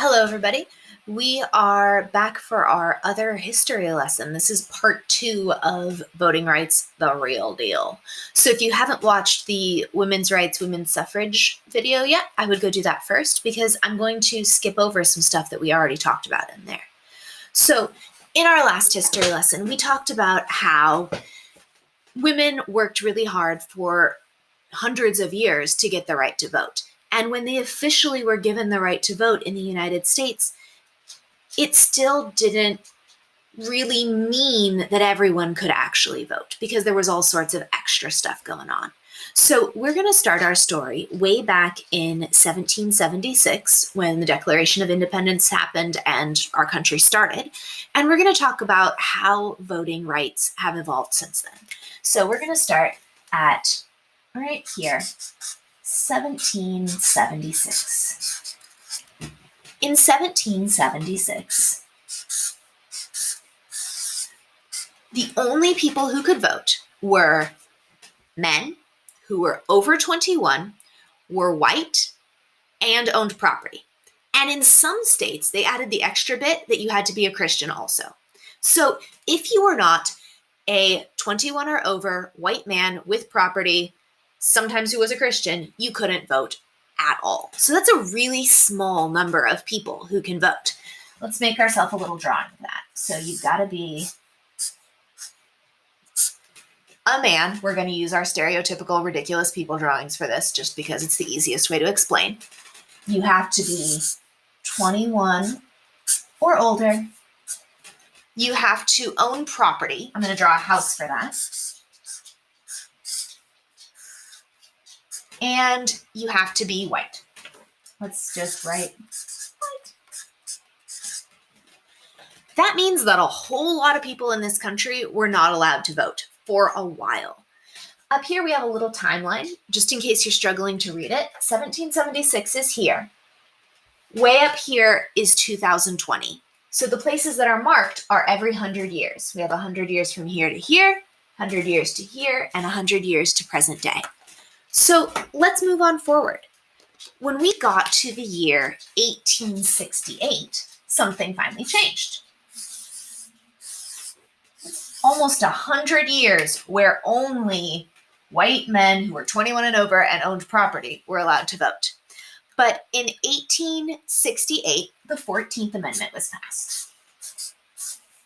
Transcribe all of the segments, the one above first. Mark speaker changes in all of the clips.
Speaker 1: Hello, everybody. We are back for our other history lesson. This is part 2 of Voting Rights, the Real Deal. So if you haven't watched the women's rights, women's suffrage video yet, I would go do that first because I'm going to skip over some stuff that we already talked about in there. So in our last history lesson, we talked about how women worked really hard for hundreds of years to get the right to vote. And when they officially were given the right to vote in the United States, it still didn't really mean that everyone could actually vote because there was all sorts of extra stuff going on. So we're going to start our story way back in 1776 when the Declaration of Independence happened and our country started. And we're going to talk about how voting rights have evolved since then. So we're going to start at right here, 1776. In 1776, the only people who could vote were men who were over 21, were white, and owned property. And in some states, they added the extra bit that you had to be a Christian also. So if you were not a 21 or over white man with property, sometimes who was a Christian, you couldn't vote at all. So that's a really small number of people who can vote. Let's make ourselves a little drawing of that. So you've got to be a man. We're going to use our stereotypical ridiculous people drawings for this just because it's the easiest way to explain. You have to be 21 or older. You have to own property. I'm going to draw a house for that. And you have to be white. Let's just write white. That means that a whole lot of people in this country were not allowed to vote for a while. Up here we have a little timeline, just in case you're struggling to read it. 1776 is here. Way up here is 2020. So the places that are marked are every 100 years. We have 100 years from here to here, 100 years to here, and 100 years to present day. So let's move on forward. When we got to the year 1868, something finally changed. Almost 100 years where only white men who were 21 and over and owned property were allowed to vote. But in 1868, the 14th Amendment was passed.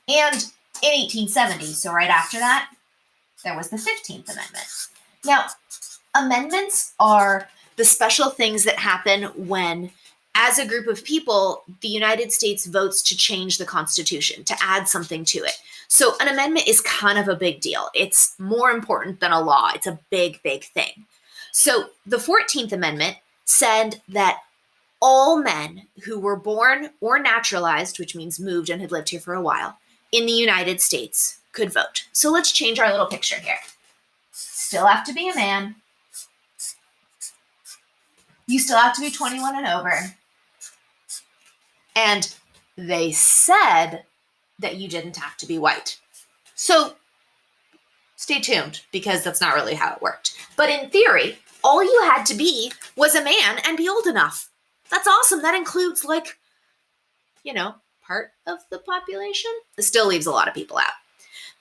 Speaker 1: And in 1870, so right after that, there was the 15th Amendment. Now, amendments are the special things that happen when, as a group of people, the United States votes to change the Constitution, to add something to it. So an amendment is kind of a big deal. It's more important than a law. It's a big, big thing. So the 14th Amendment said that all men who were born or naturalized, which means moved and had lived here for a while, in the United States could vote. So let's change our little picture here. Still have to be a man. You still have to be 21 and over. And they said that you didn't have to be white. So stay tuned because that's not really how it worked. But in theory, all you had to be was a man and be old enough. That's awesome. That includes part of the population. It still leaves a lot of people out.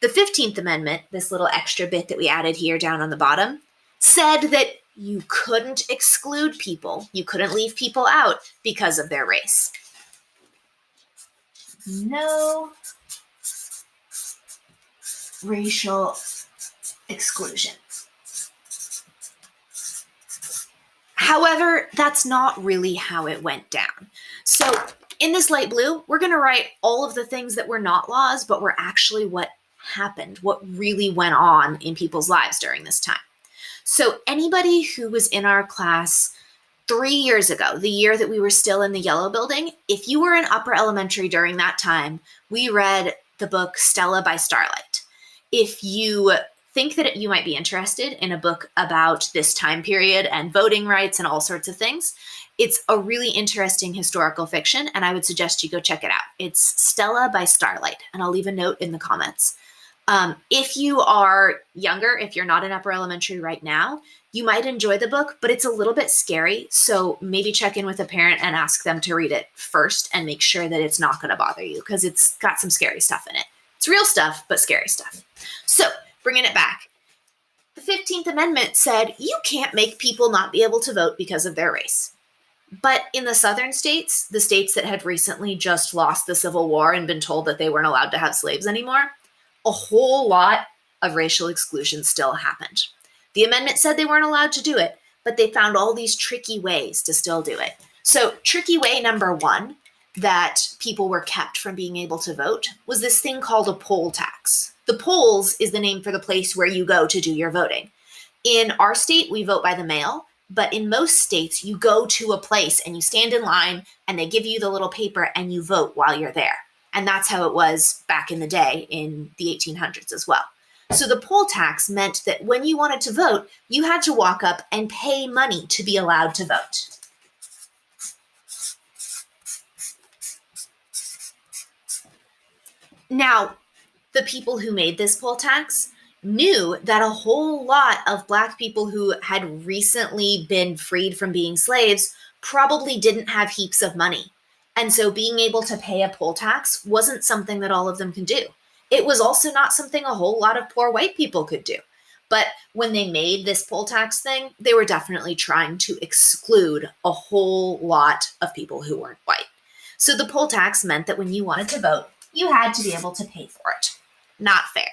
Speaker 1: The 15th Amendment, this little extra bit that we added here down on the bottom, said that you couldn't exclude people. You couldn't leave people out because of their race. No racial exclusion. However, that's not really how it went down. So in this light blue, we're going to write all of the things that were not laws, but were actually what happened, what really went on in people's lives during this time. So anybody who was in our class 3 years ago, the year that we were still in the yellow building, if you were in upper elementary during that time, we read the book Stella by Starlight. If you think that you might be interested in a book about this time period and voting rights and all sorts of things, it's a really interesting historical fiction, and I would suggest you go check it out. It's Stella by Starlight, and I'll leave a note in the comments. If you are younger, if you're not in upper elementary right now, You might enjoy the book, but it's a little bit scary. So maybe check in with a parent and ask them to read it first and make sure that it's not going to bother you because it's got some scary stuff in it. It's real stuff, but scary stuff. So bringing it back, the 15th Amendment said you can't make people not be able to vote because of their race. But in the southern states, the states that had recently just lost the Civil War and been told that they weren't allowed to have slaves anymore, a whole lot of racial exclusion still happened. The amendment said they weren't allowed to do it, but they found all these tricky ways to still do it. So tricky way number one that people were kept from being able to vote was this thing called a poll tax. The polls is the name for the place where you go to do your voting. In our state, we vote by the mail. But in most states, you go to a place and you stand in line and they give you the little paper and you vote while you're there. And that's how it was back in the day in the 1800s as well. So the poll tax meant that when you wanted to vote, you had to walk up and pay money to be allowed to vote. Now, the people who made this poll tax knew that a whole lot of Black people who had recently been freed from being slaves probably didn't have heaps of money. And so being able to pay a poll tax wasn't something that all of them could do. It was also not something a whole lot of poor white people could do. But when they made this poll tax thing, they were definitely trying to exclude a whole lot of people who weren't white. So the poll tax meant that when you wanted to vote, you had to be able to pay for it. Not fair.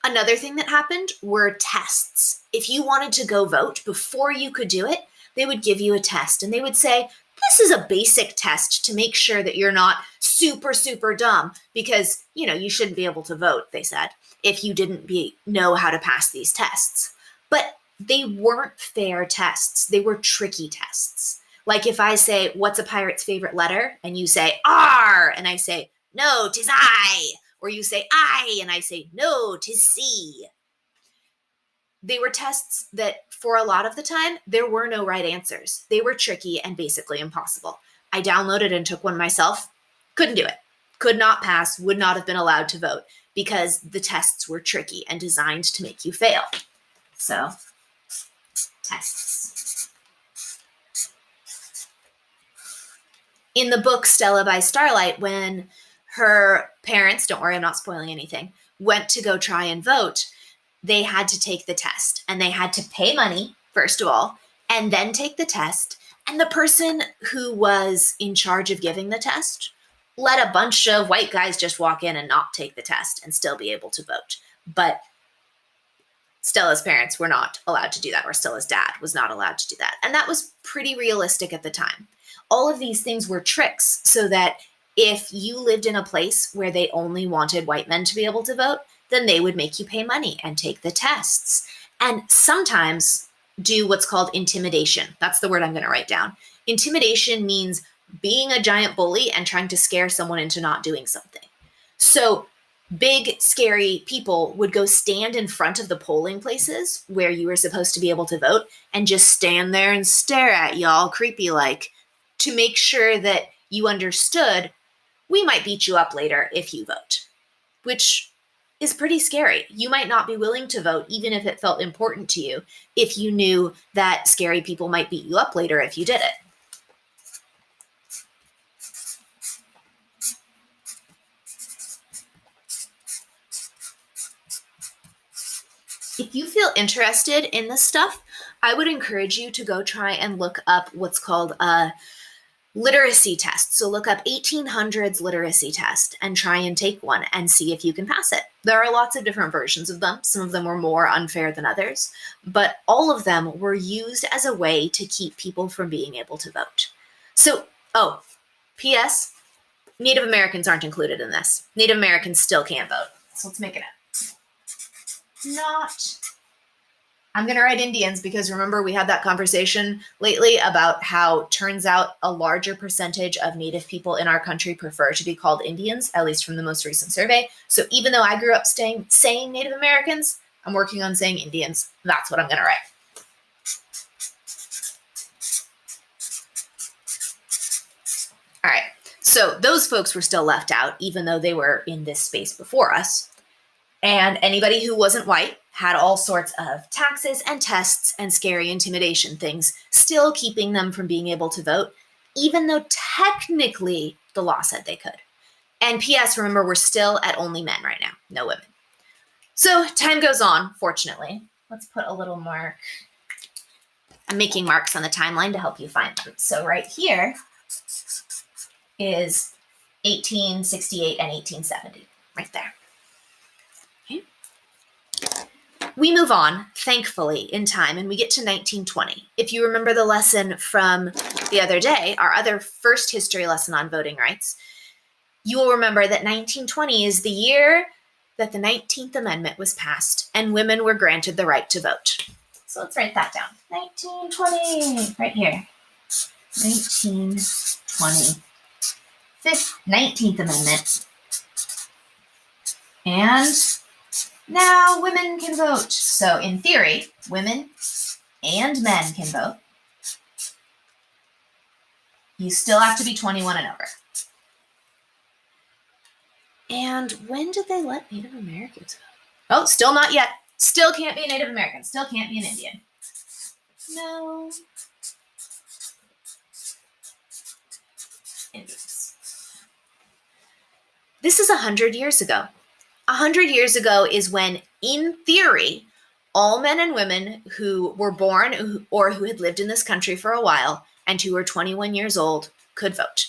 Speaker 1: Another thing that happened were tests. If you wanted to go vote, before you could do it, they would give you a test and they would say, this is a basic test to make sure that you're not super, super dumb because, you shouldn't be able to vote, they said, if you didn't know how to pass these tests. But they weren't fair tests. They were tricky tests. Like if I say, what's a pirate's favorite letter? And you say, R, and I say, no, 'tis I. Or you say I, and I say, no, 'tis C. They were tests that, for a lot of the time, there were no right answers. They were tricky and basically impossible. I downloaded and took one myself. Couldn't do it. Could not pass, would not have been allowed to vote because the tests were tricky and designed to make you fail. So, tests. In the book Stella By Starlight, when her parents, don't worry, I'm not spoiling anything, went to go try and vote, they had to take the test. And they had to pay money, first of all, and then take the test. And the person who was in charge of giving the test let a bunch of white guys just walk in and not take the test and still be able to vote. But Stella's parents were not allowed to do that, or Stella's dad was not allowed to do that. And that was pretty realistic at the time. All of these things were tricks so that if you lived in a place where they only wanted white men to be able to vote, then they would make you pay money and take the tests. And sometimes do what's called intimidation. That's the word I'm going to write down. Intimidation means being a giant bully and trying to scare someone into not doing something. So big, scary people would go stand in front of the polling places where you were supposed to be able to vote and just stand there and stare at y'all creepy-like to make sure that you understood we might beat you up later if you vote, which is pretty scary. You might not be willing to vote, even if it felt important to you, if you knew that scary people might beat you up later if you did it. If you feel interested in this stuff, I would encourage you to go try and look up what's called a literacy test. So look up 1800s literacy test and try and take one and see if you can pass it. There are lots of different versions of them. Some of them were more unfair than others, but all of them were used as a way to keep people from being able to vote. So, P.S., Native Americans aren't included in this. Native Americans still can't vote. So let's make it up. I'm going to write Indians because remember we had that conversation lately about how turns out a larger percentage of Native people in our country prefer to be called Indians, at least from the most recent survey. So even though I grew up saying Native Americans, I'm working on saying Indians. That's what I'm going to write. All right. So those folks were still left out, even though they were in this space before us. And anybody who wasn't white had all sorts of taxes and tests and scary intimidation things, still keeping them from being able to vote, even though technically the law said they could. And P.S., remember, we're still at only men right now, no women. So time goes on, fortunately. Let's put a little mark. I'm making marks on the timeline to help you find them. So right here is 1868 and 1870, right there. Okay. We move on, thankfully, in time, and we get to 1920. If you remember the lesson from the other day, our other first history lesson on voting rights, you will remember that 1920 is the year that the 19th Amendment was passed and women were granted the right to vote. So let's write that down. 1920, right here. 1920. 19th Amendment. And now women can vote. So in theory, women and men can vote. You still have to be 21 and over. And when did they let Native Americans vote? Oh, still not yet. Still can't be a Native American. Still can't be an Indian. No. Indians. This is 100 years ago. 100 years ago is when, in theory, all men and women who were born or who had lived in this country for a while and who were 21 years old could vote.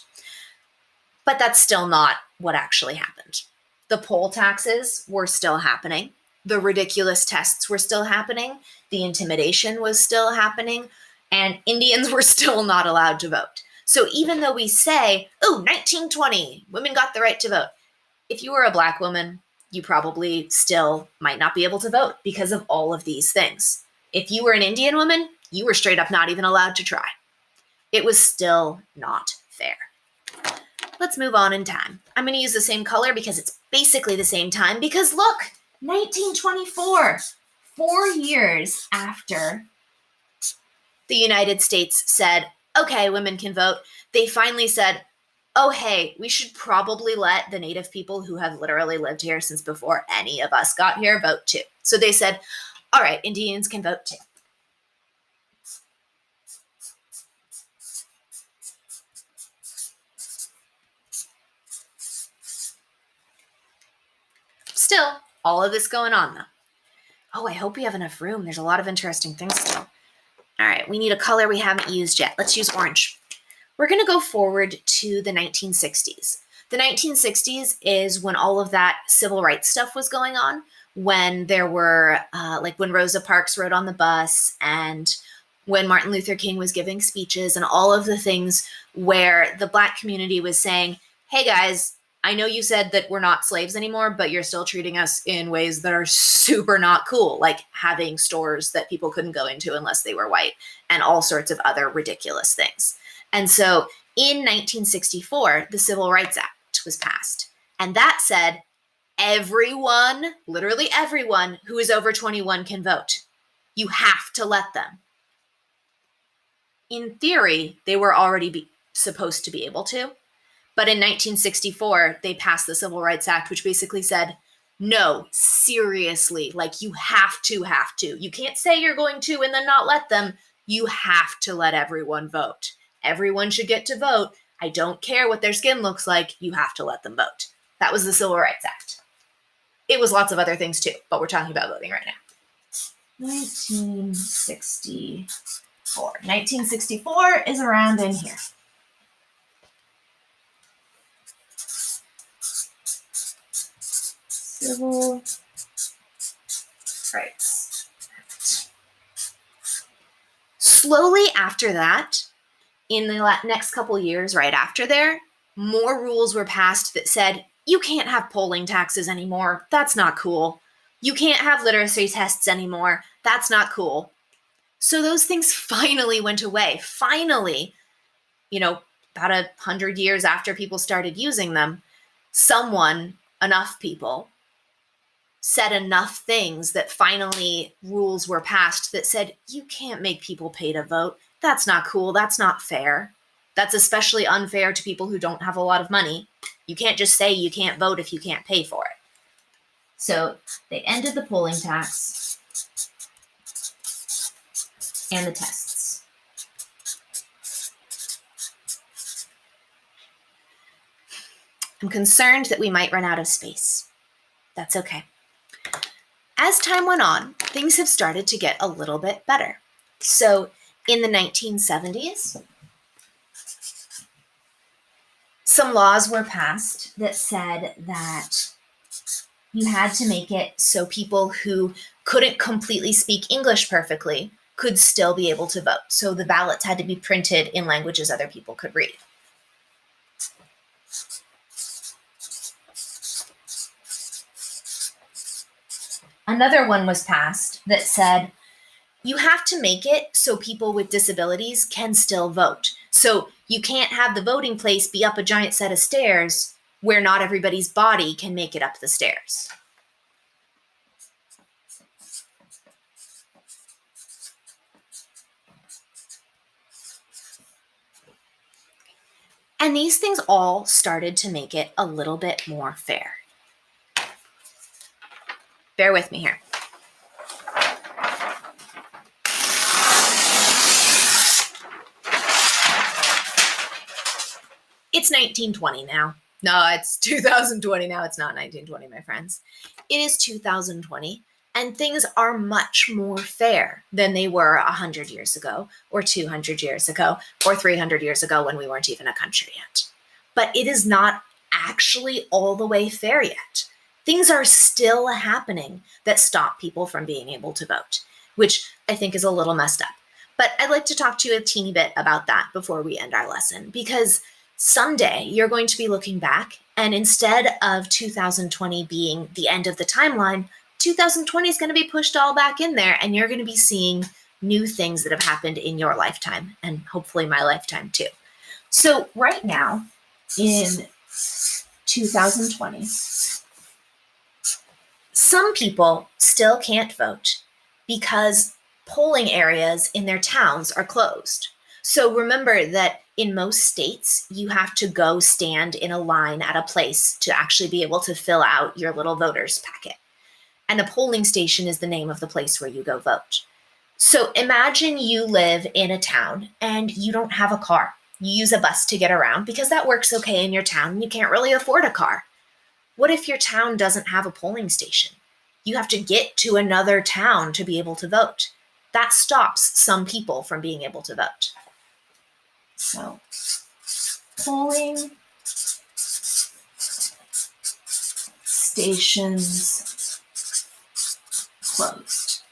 Speaker 1: But that's still not what actually happened. The poll taxes were still happening. The ridiculous tests were still happening. The intimidation was still happening. And Indians were still not allowed to vote. So even though we say, oh, 1920, women got the right to vote. If you were a Black woman, you probably still might not be able to vote because of all of these things. If you were an Indian woman, you were straight up not even allowed to try. It was still not fair. Let's move on in time. I'm going to use the same color because it's basically the same time. Because look, 1924, 4 years after the United States said, okay, women can vote, they finally said, oh, hey, we should probably let the Native people who have literally lived here since before any of us got here vote too. So they said, all right, Indians can vote too. Still, all of this going on, though. Oh, I hope we have enough room. There's a lot of interesting things still. All right, we need a color we haven't used yet. Let's use orange. We're going to go forward to the 1960s. The 1960s is when all of that civil rights stuff was going on, when there were, like when Rosa Parks rode on the bus and when Martin Luther King was giving speeches and all of the things where the Black community was saying, hey guys, I know you said that we're not slaves anymore, but you're still treating us in ways that are super not cool, like having stores that people couldn't go into unless they were white and all sorts of other ridiculous things. And so in 1964, the Civil Rights Act was passed. And that said, everyone, literally everyone who is over 21 can vote. You have to let them. In theory, they were already supposed to be able to. But in 1964, they passed the Civil Rights Act, which basically said, no, seriously, like you have to. You can't say you're going to and then not let them. You have to let everyone vote. Everyone should get to vote. I don't care what their skin looks like. You have to let them vote. That was the Civil Rights Act. It was lots of other things too, but we're talking about voting right now. 1964. 1964 is around in here. Civil Rights Act. Slowly after that, in the next couple years right after there, more rules were passed that said, you can't have polling taxes anymore. That's not cool. You can't have literacy tests anymore. That's not cool. So those things finally went away. Finally, about 100 years after people started using them, enough people, said enough things that finally rules were passed that said, you can't make people pay to vote. That's not cool. That's not fair. That's especially unfair to people who don't have a lot of money. You can't just say you can't vote if you can't pay for it. So they ended the polling tax. and the tests. I'm concerned that we might run out of space. That's okay. As time went on, things have started to get a little bit better. So in the 1970s, some laws were passed that said that you had to make it so people who couldn't completely speak English perfectly could still be able to vote. So the ballots had to be printed in languages other people could read. Another one was passed that said you have to make it so people with disabilities can still vote. So you can't have the voting place be up a giant set of stairs where not everybody's body can make it up the stairs. And these things all started to make it a little bit more fair. Bear with me here. It's 1920 now. No, it's 2020 now. It's not 1920, my friends. It is 2020, and things are much more fair than they were 100 years ago, or 200 years ago, or 300 years ago when we weren't even a country yet. But it is not actually all the way fair yet. Things are still happening that stop people from being able to vote, which I think is a little messed up. But I'd like to talk to you a teeny bit about that before we end our lesson, because someday you're going to be looking back, and instead of 2020 being the end of the timeline, 2020 is going to be pushed all back in there, and you're going to be seeing new things that have happened in your lifetime, and hopefully my lifetime too. So right now, in 2020, some people still can't vote because polling areas in their towns are closed. So remember that in most states, you have to go stand in a line at a place to actually be able to fill out your little voter's packet. And a polling station is the name of the place where you go vote. So imagine you live in a town and you don't have a car. You use a bus to get around because that works okay in your town and you can't really afford a car. What if your town doesn't have a polling station? You have to get to another town to be able to vote. That stops some people from being able to vote. So, polling stations closed.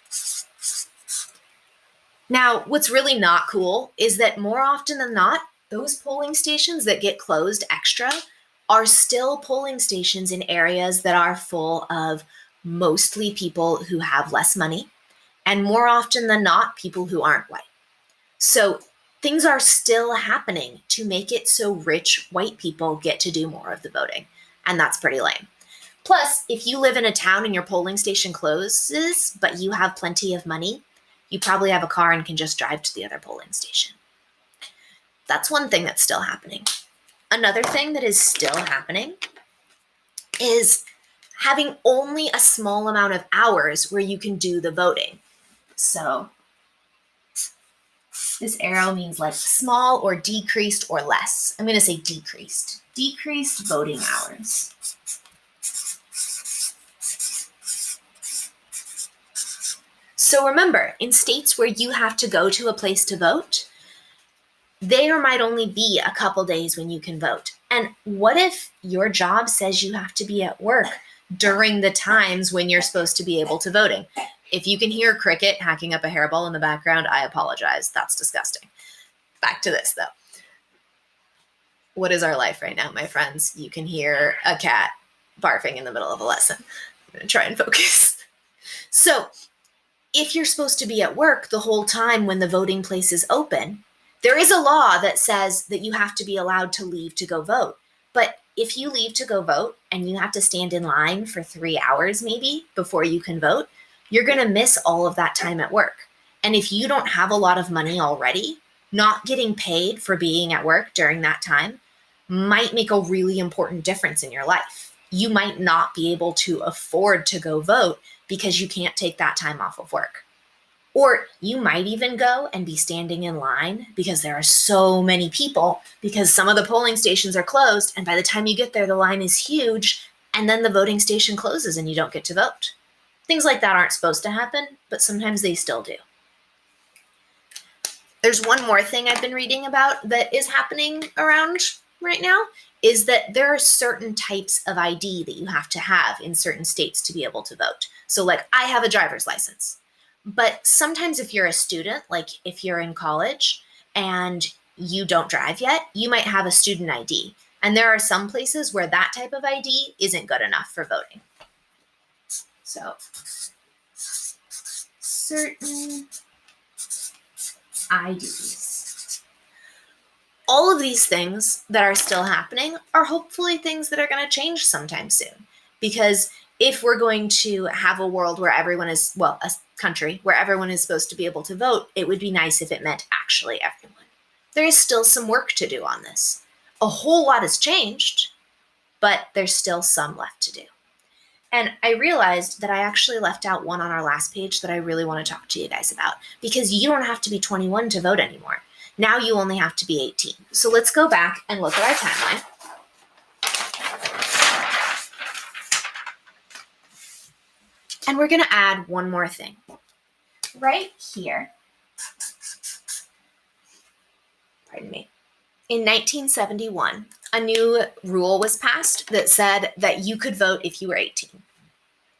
Speaker 1: Now, what's really not cool is that more often than not, those polling stations that get closed extra are still polling stations in areas that are full of mostly people who have less money, and more often than not, people who aren't white. So things are still happening to make it so rich white people get to do more of the voting, and that's pretty lame. Plus, if you live in a town and your polling station closes, but you have plenty of money, you probably have a car and can just drive to the other polling station. That's one thing that's still happening. Another thing that is still happening is having only a small amount of hours where you can do the voting. So this arrow means like small or decreased or less. I'm going to say decreased. Decreased voting hours. So remember, in states where you have to go to a place to vote, there might only be a couple days when you can vote. And what if your job says you have to be at work during the times when you're supposed to be able to voting? If you can hear cricket hacking up a hairball in the background, I apologize. That's disgusting. Back to this, though. What is our life right now, my friends? You can hear a cat barfing in the middle of a lesson. I'm going to try and focus. So if you're supposed to be at work the whole time when the voting place is open, there is a law that says that you have to be allowed to leave to go vote. But if you leave to go vote and you have to stand in line for 3 hours maybe before you can vote, you're going to miss all of that time at work. And if you don't have a lot of money already, not getting paid for being at work during that time might make a really important difference in your life. You might not be able to afford to go vote because you can't take that time off of work. Or you might even go and be standing in line because there are so many people, because some of the polling stations are closed, and by the time you get there, the line is huge, and then the voting station closes and you don't get to vote. Things like that aren't supposed to happen, but sometimes they still do. There's one more thing I've been reading about that is happening around right now, is that there are certain types of ID that you have to have in certain states to be able to vote. So like, I have a driver's license, but sometimes if you're a student, like if you're in college and you don't drive yet, you might have a student ID. And there are some places where that type of ID isn't good enough for voting. So certain IDs. All of these things that are still happening are hopefully things that are going to change sometime soon. Because if we're going to have a world where everyone is, well, a country where everyone is supposed to be able to vote, it would be nice if it meant actually everyone. There is still some work to do on this. A whole lot has changed, but there's still some left to do. And I realized that I actually left out one on our last page that I really want to talk to you guys about, because you don't have to be 21 to vote anymore. Now you only have to be 18. So let's go back and look at our timeline. And we're going to add one more thing. Right here, pardon me, in 1971, a new rule was passed that said that you could vote if you were 18.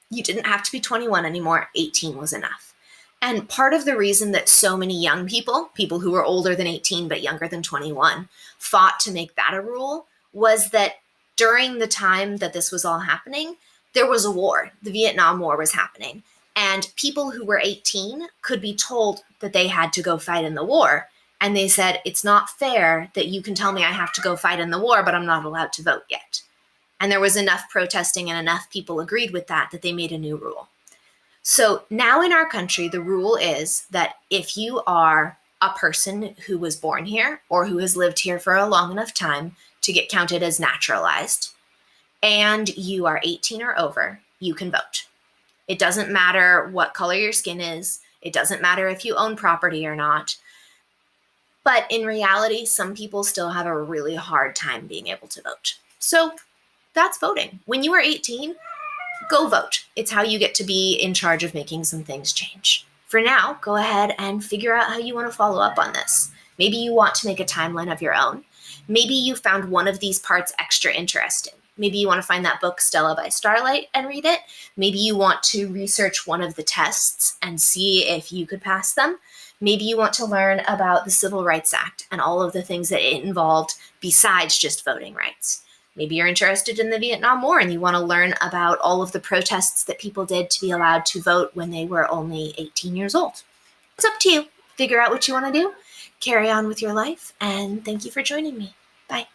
Speaker 1: You didn't have to be 21 anymore. 18 was enough. And part of the reason that so many young people who were older than 18 but younger than 21, fought to make that a rule was that during the time that this was all happening, there was a war. The Vietnam War was happening. And people who were 18 could be told that they had to go fight in the war. And they said, it's not fair that you can tell me I have to go fight in the war, but I'm not allowed to vote yet. And there was enough protesting and enough people agreed with that they made a new rule. So now in our country, the rule is that if you are a person who was born here or who has lived here for a long enough time to get counted as naturalized, and you are 18 or over, you can vote. It doesn't matter what color your skin is. It doesn't matter if you own property or not. But in reality, some people still have a really hard time being able to vote. So that's voting. When you are 18, go vote. It's how you get to be in charge of making some things change. For now, go ahead and figure out how you want to follow up on this. Maybe you want to make a timeline of your own. Maybe you found one of these parts extra interesting. Maybe you want to find that book, Stella by Starlight, and read it. Maybe you want to research one of the tests and see if you could pass them. Maybe you want to learn about the Civil Rights Act and all of the things that it involved besides just voting rights. Maybe you're interested in the Vietnam War and you want to learn about all of the protests that people did to be allowed to vote when they were only 18 years old. It's up to you. Figure out what you want to do, carry on with your life, and thank you for joining me. Bye.